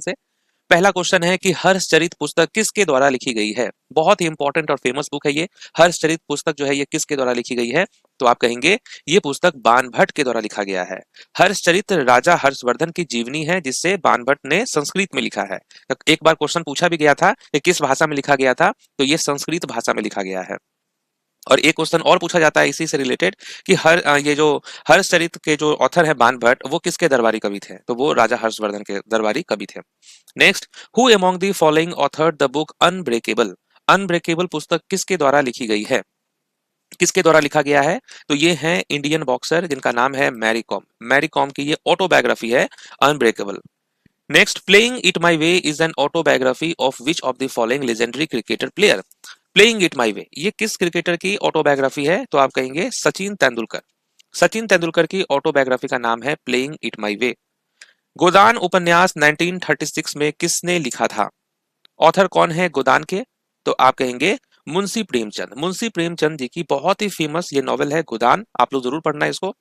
से। पहला क्वेश्चन है कि हर्षचरित पुस्तक किसके द्वारा लिखी गई है। बहुत ही इंपॉर्टेंट और फेमस बुक है ये। हर्षचरित पुस्तक जो है ये किसके द्वारा लिखी गई है, तो आप कहेंगे ये पुस्तक बाणभट्ट के द्वारा लिखा गया है। हर्षचरित राजा हर्षवर्धन की जीवनी है जिसे बाणभट्ट ने संस्कृत में लिखा है। एक बार क्वेश्चन पूछा भी गया था कि किस भाषा में लिखा गया था, तो ये संस्कृत भाषा में लिखा गया है। और एक क्वेश्चन और पूछा जाता है इसी से रिलेटेड कि ये जो हर्षचरित के जो ऑथर है बाणभट्ट, वो किसके दरबारी कवि थे, तो वो राजा हर्षवर्धन के दरबारी कवि थे। Next, who among the following author the book unbreakable. Unbreakable पुस्तक किसके द्वारा लिखी गई है, किसके द्वारा लिखा गया है, तो ये है इंडियन बॉक्सर जिनका नाम है मैरी कॉम। मैरी कॉम की ये ऑटोबायोग्राफी है unbreakable. Next, playing it my way is an autobiography of which of the following legendary cricketer player. Playing it my way ये किस क्रिकेटर की ऑटोबायोग्राफी है, तो आप कहेंगे सचिन तेंदुलकर। सचिन तेंदुलकर की ऑटोबायोग्राफी का नाम है प्लेइंग इट माई वे। गोदान उपन्यास 1936 में किसने लिखा था, ऑथर कौन है गोदान के, तो आप कहेंगे मुंशी प्रेमचंद। मुंशी प्रेमचंद जी की बहुत ही फेमस ये नॉवेल है गोदान, आप लोग जरूर पढ़ना इसको।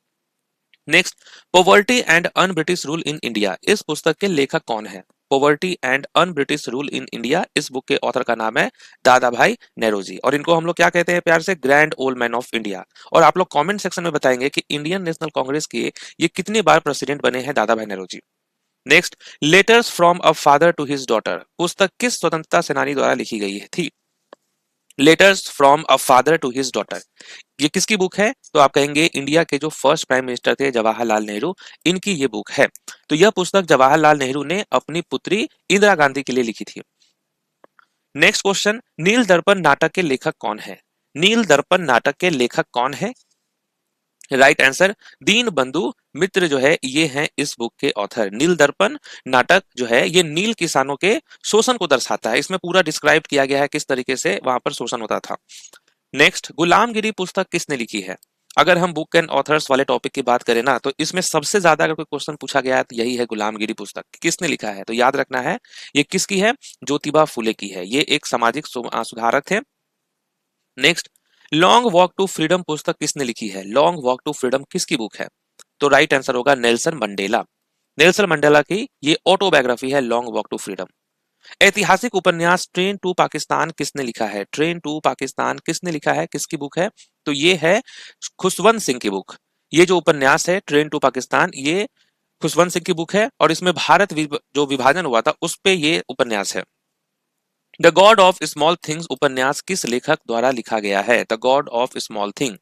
Next, poverty and un British rule in India, इस पुस्तक के लेखक कौन है। Poverty and un British rule in India, इस बुक के ऑथर का नाम है दादा भाई नेहरू और इनको हम लोग क्या कहते हैं प्यार से, grand old man of India. और आप लोग कमेंट सेक्शन में बताएंगे कि इंडियन नेशनल कांग्रेस के ये कितनी बार प्रेसिडेंट बने हैं Dadabhai Nehru. Next, letters from a father to his daughter, पुस्तक किस स्वतंत्रता सेनानी द्वारा लिखी गई थी। Letters from a father to his daughter, ये किसकी बुक है, तो आप कहेंगे इंडिया के जो फर्स्ट प्राइम मिनिस्टर थे जवाहरलाल नेहरू, इनकी ये बुक है। तो यह पुस्तक जवाहरलाल नेहरू ने अपनी पुत्री इंदिरा गांधी के लिए लिखी थी। नेक्स्ट क्वेश्चन, नील दर्पण नाटक के लेखक कौन है। नील दर्पण नाटक के लेखक कौन है, राइट आंसर दीन बंधु मित्र जो है ये हैं इस बुक के ऑथर। नील दर्पण नाटक जो है ये नील किसानों के शोषण को दर्शाता है, इसमें पूरा डिस्क्राइब किया गया है किस तरीके से वहां पर शोषण होता था। नेक्स्ट, गुलामगिरी पुस्तक किसने लिखी है। अगर हम बुक एंड ऑथर्स वाले टॉपिक की बात करें ना, तो इसमें सबसे ज्यादा अगर कोई क्वेश्चन पूछा गया है तो यही है गुलामगिरी पुस्तक किसने लिखा है, तो याद रखना है ये किसकी है, ज्योतिबा फुले की है। ये एक सामाजिक सुधारक थे। Next, long walk to freedom पुस्तक किसने लिखी है। लॉन्ग वॉक टू फ्रीडम किसकी बुक है, तो राइट आंसर होगा नेल्सन मंडेला। नेल्सन मंडेला की ये ऑटोबायोग्राफी है लॉन्ग वॉक टू फ्रीडम। ऐतिहासिक उपन्यास ट्रेन टू पाकिस्तान किसने लिखा है। ट्रेन टू पाकिस्तान किसने लिखा है, किसकी बुक है, तो ये है खुशवंत सिंह की बुक। ये जो उपन्यास है ट्रेन टू पाकिस्तान, ये खुशवंत सिंह की बुक है और इसमें जो विभाजन हुआ था उस पे ये उपन्यास है। The God of small things उपन्यास किस लेखक द्वारा लिखा गया है। The God of small thing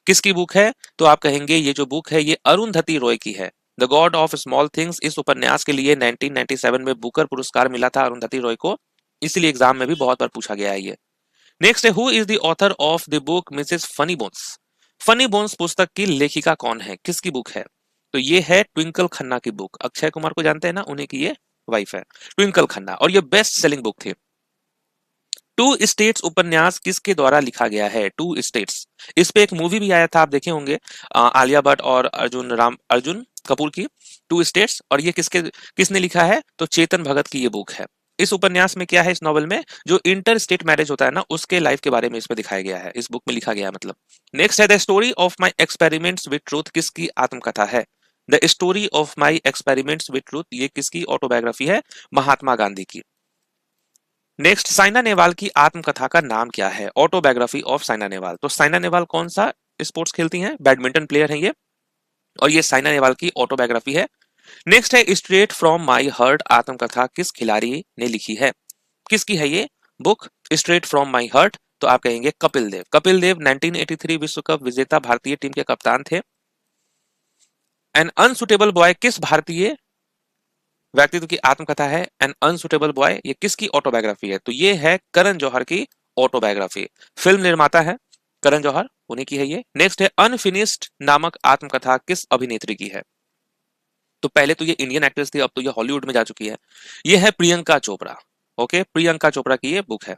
किसकी बुक है, तो आप कहेंगे ये जो बुक है ये अरुंधति रॉय की है। The God of small things, इस उपन्यास के लिए 1997 में बुकर पुरस्कार मिला था अरुंधति रॉय को, इसलिए एग्जाम में भी बहुत बार पूछा गया है ये। नेक्स्ट है, who is the author of the book Mrs funny bones. Funny bones पुस्तक की लेखिका कौन है, किसकी बुक है, तो ये है ट्विंकल खन्ना की बुक। अक्षय कुमार को जानते हैं ना, उन्हीं की ये वाइफ है ट्विंकल खन्ना, और ये बेस्ट सेलिंग बुक थी। टू स्टेट्स उपन्यास किसके द्वारा लिखा गया है। टू स्टेट्स, इस पे एक मूवी भी आया था, आप देखे होंगे, आलिया भट्ट और अर्जुन कपूर की, टू स्टेट्स। और ये किसने लिखा है, तो चेतन भगत की ये बुक है। इस उपन्यास में क्या है, इस नॉवेल में जो इंटर स्टेट मैरिज होता है ना, उसके लाइफ के बारे में इसमें दिखाया गया है, इस बुक में लिखा गया है मतलब। नेक्स्ट है, the story of my experiments with truth किसकी आत्मकथा है। The story of my experiments with truth ये किसकी ऑटोबायोग्राफी है, महात्मा गांधी की। नेक्स्ट, साइना नेहवाल की आत्मकथा का नाम क्या है, ऑटोबायोग्राफी ऑफ साइना नेहवाल। तो साइना नेहवाल कौन सा स्पोर्ट्स खेलती हैं, बैडमिंटन प्लेयर है ये, और ये साइना नेहवाल की ऑटोबायोग्राफी है। नेक्स्ट है, स्ट्रेट फ्रॉम माई हार्ट आत्मकथा किस खिलाड़ी ने लिखी है, किसकी है ये book, straight from my heart, तो आप कहेंगे कपिल देव। कपिल देव 1983 विश्व कप विजेता भारतीय टीम के कप्तान थे। एन अनसुटेबल बॉय किस भारतीय व्यक्तित्व की आत्मकथा है, एन अनसुटेबल बॉय, ये किसकी ऑटोबायोग्राफी है, तो ये है करण जौहर की ऑटोबायोग्राफी। फिल्म निर्माता है करण जौहर, उन्हीं की है ये। नेक्स्ट है, अनफिनिश्ड नामक आत्मकथा किस अभिनेत्री की है, तो पहले तो ये इंडियन एक्ट्रेस थी, अब तो ये हॉलीवुड में जा चुकी है, ये है प्रियंका चोपड़ा। ओके, प्रियंका चोपड़ा की ये बुक है।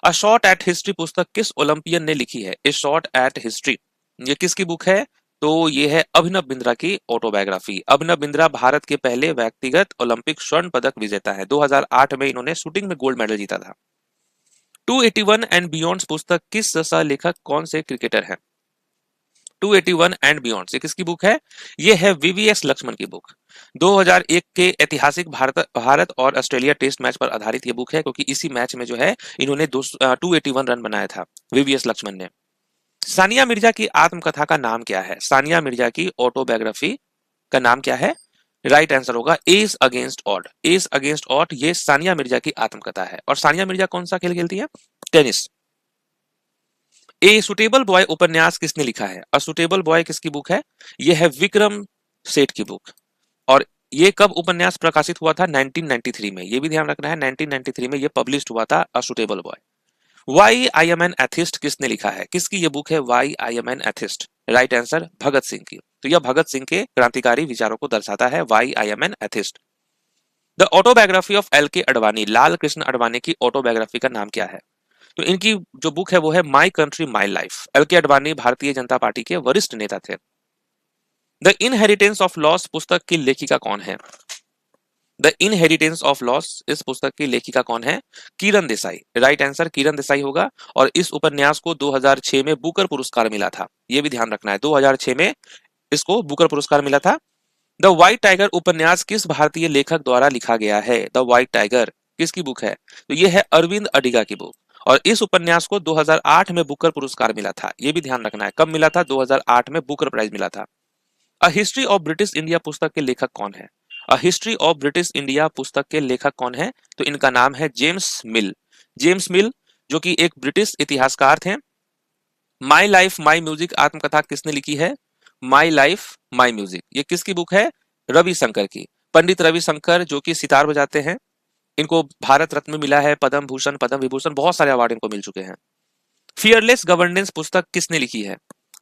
अ शॉट एट हिस्ट्री पुस्तक किस ओलंपियन ने लिखी है, ए शॉट एट हिस्ट्री ये किसकी बुक है, तो ये है अभिनव बिंद्रा की ऑटोबायोग्राफी। अभिनव बिंद्रा भारत के पहले व्यक्तिगत ओलंपिक स्वर्ण पदक विजेता है, 2008 में इन्होंने शूटिंग में गोल्ड मेडल जीता था। 281 एंड बियॉन्ड पुस्तक किस लेखक कौन से क्रिकेटर हैं, 281 एंड बियॉन्ड, ये किसकी बुक है? ये है वीवीएस लक्ष्मण की बुक। 2001 के ऐतिहासिक भारत और ऑस्ट्रेलिया टेस्ट मैच पर आधारित ये बुक है, क्योंकि इसी मैच में जो है इन्होंने 281 रन बनाया था वीवीएस लक्ष्मण ने। सानिया मिर्जा की आत्मकथा का नाम क्या है? सानिया मिर्जा की ऑटोबायोग्राफी का नाम क्या है? राइट आंसर होगा S against odd. S against odd ये सानिया मिर्जा की आत्मकथा है। और सानिया मिर्जा कौन सा खेल खेलती है? टेनिस। ए सुटेबल बॉय उपन्यास किसने लिखा है? अ सुटेबल बॉय किसकी बुक है? यह है विक्रम सेठ की बुक। और ये कब उपन्यास प्रकाशित हुआ था? 1993 में। ये भी ध्यान रखना है, 1993 में ये पब्लिश हुआ था a suitable boy. Why I am an atheist किसने लिखा है? किसकी ये बुक है why I am an atheist? Right answer Bhagat Singh की। तो यह भगत सिंह के क्रांतिकारी विचारों को दर्शाता है, why I am an atheist. The autobiography of L K Advani, Lal Krishna Advani की ऑटोबायोग्राफी का नाम क्या है? तो इनकी जो बुक है वो है my country my life. L K Advani Bharatiya Janata party के वरिष्ठ नेता थे। द इनहेरिटेंस ऑफ लॉस पुस्तक की लेखिका कौन है? द इनहेरिटेंस ऑफ लॉस इस पुस्तक की लेखिका कौन है? किरण देसाई। राइट आंसर किरण देसाई होगा। और इस उपन्यास को 2006 में बुकर पुरस्कार मिला था, यह भी ध्यान रखना है, 2006 में इसको बुकर पुरस्कार मिला था। द व्हाइट टाइगर उपन्यास किस भारतीय लेखक द्वारा लिखा गया है? द व्हाइट टाइगर किसकी बुक है? तो यह है अरविंद अडिगा की बुक। और इस उपन्यास को 2008 में बुकर पुरस्कार मिला था, यह भी ध्यान रखना है, कब मिला था? 2008 में बुकर प्राइज मिला था। A history of British India पुस्तक के लेखक कौन है? A history of British India पुस्तक के लेखक कौन है? तो इनका नाम है जेम्स मिल। जेम्स मिल जो कि एक ब्रिटिश इतिहासकार थे। माई लाइफ माई म्यूजिक आत्मकथा किसने लिखी है? माई लाइफ माई म्यूजिक ये किसकी बुक है? रविशंकर की। पंडित रविशंकर जो कि सितार बजाते हैं, इनको भारत रत्न मिला है, पद्म भूषण, पद्म विभूषण, बहुत सारे अवार्ड इनको मिल चुके हैं। फियरलेस गवर्नेंस पुस्तक किसने लिखी है?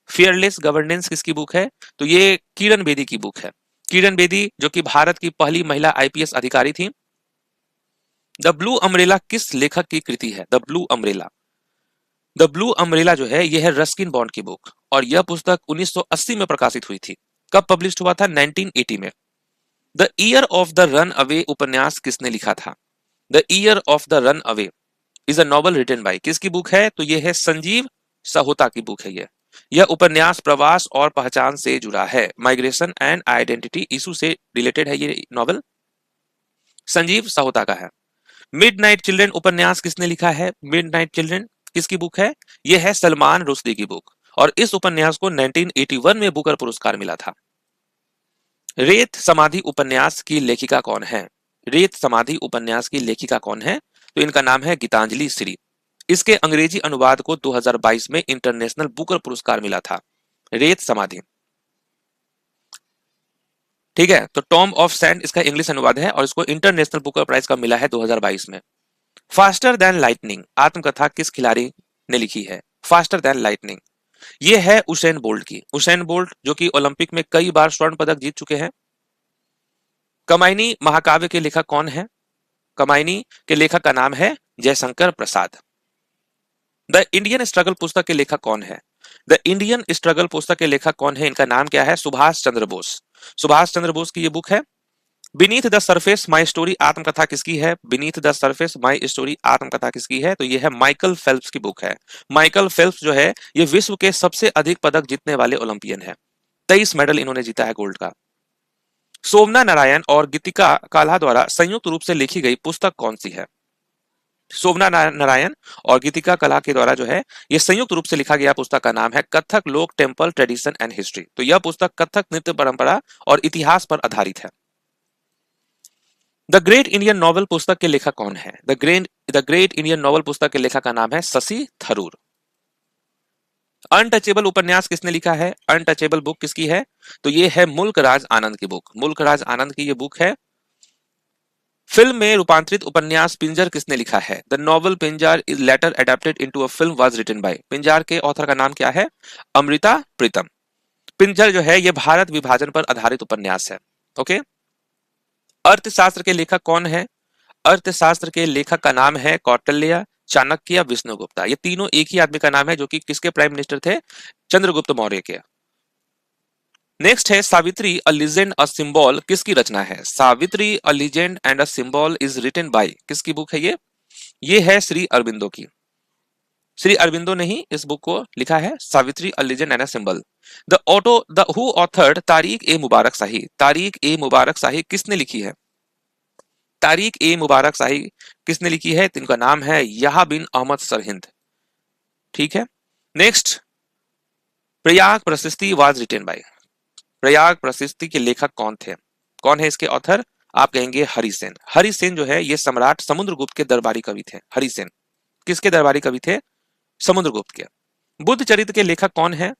फियरलेस गवर्नेंस किसकी बुक है? तो ये किरण बेदी की बुक है। किरण बेदी जो कि भारत की पहली महिला आईपीएस अधिकारी थी। द ब्लू अम्ब्रेला किस लेखक की कृति है? The blue umbrella, the blue umbrella जो है यह है रस्किन बॉन्ड की बुक। और यह पुस्तक 1980 में प्रकाशित हुई थी। कब पब्लिश हुआ था? 1980 में। The year of the runaway उपन्यास किसने लिखा था? The year of the runaway is a novel written by, किसकी बुक है? तो यह है संजीव सहोता की बुक है। यह उपन्यास प्रवास और पहचान से जुड़ा है, माइग्रेशन एंड आइडेंटिटी इशू से रिलेटेड है ये नॉवल, संजीव सहोता का है। मिडनाइट चिल्ड्रन उपन्यास किसने लिखा है? मिडनाइट चिल्ड्रन किसकी बुक है? यह है सलमान रुश्दी की बुक। और इस उपन्यास को 1981 में बुकर पुरस्कार मिला था। रेत समाधि उपन्यास की लेखिका कौन है? रेत समाधि उपन्यास की लेखिका कौन है? तो इनका नाम है गीतांजलि श्री। इसके अंग्रेजी अनुवाद को 2022 में इंटरनेशनल बुकर पुरस्कार मिला था, रेत समाधि। ठीक है, तो टॉम ऑफ सैंड इसका इंग्लिश अनुवाद है और इसको इंटरनेशनल बुकर प्राइज का मिला है 2022 में। फास्टर देन लाइटनिंग आत्मकथा किस खिलाड़ी ने लिखी है? फास्टर देन लाइटनिंग ये है उसेन बोल्ट की। उसेन बोल्ट जो कि ओलंपिक में कई बार स्वर्ण पदक जीत चुके हैं। कमायनी महाकाव्य के लेखक कौन है? कमायनी के लेखक का नाम है Jaishankar Prasad. The Indian struggle पुस्तक के लेखक कौन है? द इंडियन स्ट्रगल पुस्तक के लेखक कौन है? इनका नाम क्या है? सुभाष चंद्र बोस। सुभाष चंद्र बोस की ये बुक है। Beneath the surface my story आत्मकथा किसकी है? Beneath the surface my story आत्मकथा किसकी है? तो ये है माइकल फेल्प्स की बुक है। माइकल फेल्प्स जो है ये विश्व के सबसे अधिक पदक जीतने वाले ओलंपियन है। 23 मेडल इन्होंने जीता है गोल्ड का। सोमना नारायण और गीतिका काल्हा द्वारा संयुक्त रूप से लिखी गई पुस्तक कौन सी है? सोमना नारायण और गीतिका कला के द्वारा जो है यह संयुक्त रूप से लिखा गया पुस्तक का नाम है कथक लोक टेम्पल ट्रेडिशन एंड हिस्ट्री। तो यह पुस्तक कथक नृत्य परंपरा और इतिहास पर आधारित है। द ग्रेट इंडियन नॉवल पुस्तक के लेखक कौन है? द ग्रेट इंडियन नॉवल पुस्तक के लेखक का नाम है शशि थरूर। अनटचेबल उपन्यास किसने लिखा है? अनटचेबल बुक किसकी है? तो ये है मुल्क राज आनंद की बुक। मुल्क राज आनंद की ये बुक है। फिल्म में रूपांतरित उपन्यास पिंजर किसने लिखा है? The novel Pinjar is later adapted into a film was written by. Pinjar के ऑथर का नाम क्या है? अमृता प्रीतम। पिंजर जो है ये भारत विभाजन पर आधारित उपन्यास है। ओके। अर्थशास्त्र के लेखक कौन है? अर्थशास्त्र के लेखक का नाम है कौटिल्य, चाणक्य, विष्णुगुप्ता। ये तीनों एक ही आदमी का नाम है जो कि किसके प्राइम मिनिस्टर थे? चंद्रगुप्त मौर्य के। नेक्स्ट है Savitri a legend a symbol किसकी रचना है? Savitri a legend and a symbol is written by, किसकी बुक है ये? ये है श्री अरबिंदो की। श्री अरविंदो ने ही इस बुक को लिखा है, Savitri a legend and a symbol. The who authored Tarikh e Mubarak Shahi. Tarikh e Mubarak Shahi किसने लिखी है? तारिक ए मुबारक शाही किसने लिखी है? तो इनका नाम है याह बिन अहमद सरहिंद। ठीक है। नेक्स्ट, प्रयाग प्रशस्ति वाज रिटेन बाय। प्रयाग प्रशस्ति के लेखक कौन थे? कौन है इसके ऑथर? आप कहेंगे हरिसेन। हरिसेन जो है ये सम्राट समुद्रगुप्त के दरबारी कवि थे। हरिसेन किसके दरबारी कवि थे? समुद्रगुप्त के। बुद्ध चरित्र के लेखक कौन है?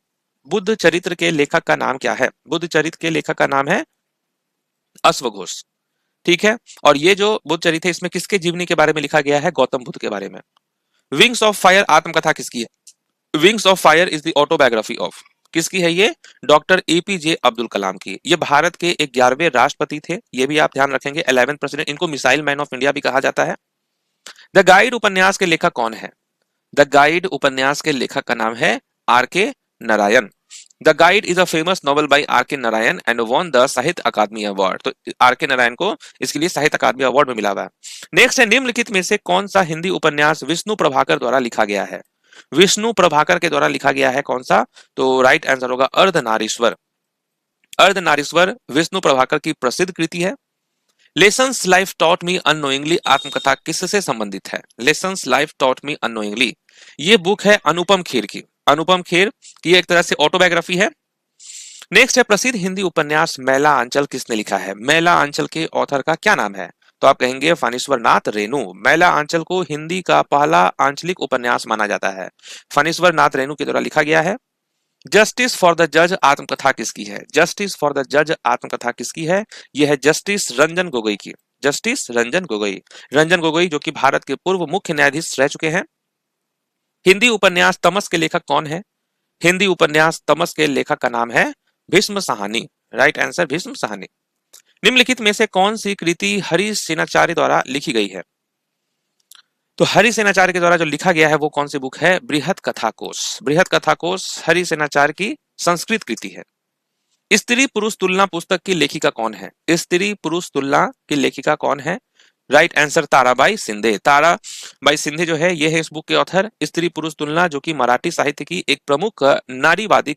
बुद्ध चरित्र के लेखक का नाम क्या है? बुद्ध चरित्र के लेखक का नाम है अश्वघोष। ठीक है। और ये जो बुद्ध चरित्र है इसमें किसके जीवनी के बारे में लिखा गया है? गौतम बुद्ध के बारे में। विंग्स ऑफ फायर आत्मकथा किसकी है? Wings of fire is the autobiography of, किसकी है ये? डॉक्टर एपीजे अब्दुल कलाम की। ये भारत के 11वें राष्ट्रपति थे, ये भी आप ध्यान रखेंगे। 11th प्रेसिडेंट, इनको मिसाइल मैन ऑफ इंडिया भी कहा जाता है। द गाइड उपन्यास के लेखक कौन है? द गाइड उपन्यास के लेखक का नाम है R K Narayan. The guide is a famous novel by R K Narayan and won the साहित्य अकादमी अवार्ड। तो आर के नारायण को इसके लिए साहित्य अकादमी अवार्ड में मिला हुआ है। नेक्स्ट है, निम्नलिखित में से कौन सा हिंदी उपन्यास विष्णु प्रभाकर द्वारा लिखा गया है? विष्णु प्रभाकर के द्वारा लिखा गया है कौन सा? तो राइट आंसर होगा अर्धनारीश्वर। अर्धनारीश्वर विष्णु प्रभाकर की प्रसिद्ध कृति है। Lessons life taught me unknowingly आत्मकथा किससे संबंधित है? Lessons life taught me unknowingly ये बुक है अनुपम खेर की। अनुपम खेर की एक तरह से ऑटोबायोग्राफी है। नेक्स्ट है, प्रसिद्ध हिंदी उपन्यास मैला आंचल किसने लिखा है? मैला आंचल के ऑथर का क्या नाम है? तो आप कहेंगे फणीश्वर नाथ रेणु। मैला आंचल को हिंदी का पहला आंचलिक उपन्यास माना जाता है। फणीश्वर नाथ रेणु के द्वारा लिखा गया है। जस्टिस फॉर द जज आत्मकथा किसकी है? जस्टिस फॉर द जज आत्मकथा किसकी है? यह है जस्टिस रंजन गोगोई की। जस्टिस रंजन गोगोई। रंजन गोगोई जो कि भारत के पूर्व मुख्य न्यायाधीश रह चुके हैं। हिंदी उपन्यास तमस के लेखक कौन है? हिंदी उपन्यास तमस के लेखक का नाम है भीष्म साहनी। Right answer Bhisham Sahni. निम्नलिखित में से कौन सी कृति हरि सेनाचार्य द्वारा लिखी गई है? तो हरि सेनाचार्य के द्वारा जो लिखा गया है वो कौन सी बुक है? बृहत कथा कोश। बृहत कथा कोश हरि सेनाचार्य की संस्कृत कृति है। स्त्री पुरुष तुलना पुस्तक की लेखिका कौन है? स्त्री पुरुष तुलना की लेखिका कौन है? Right answer Tarabai Shinde. ताराबाई शिंदे जो है ये है इस बुक के ऑथर। स्त्री पुरुष तुलना जो कि मराठी साहित्य की एक प्रमुख नारीवादी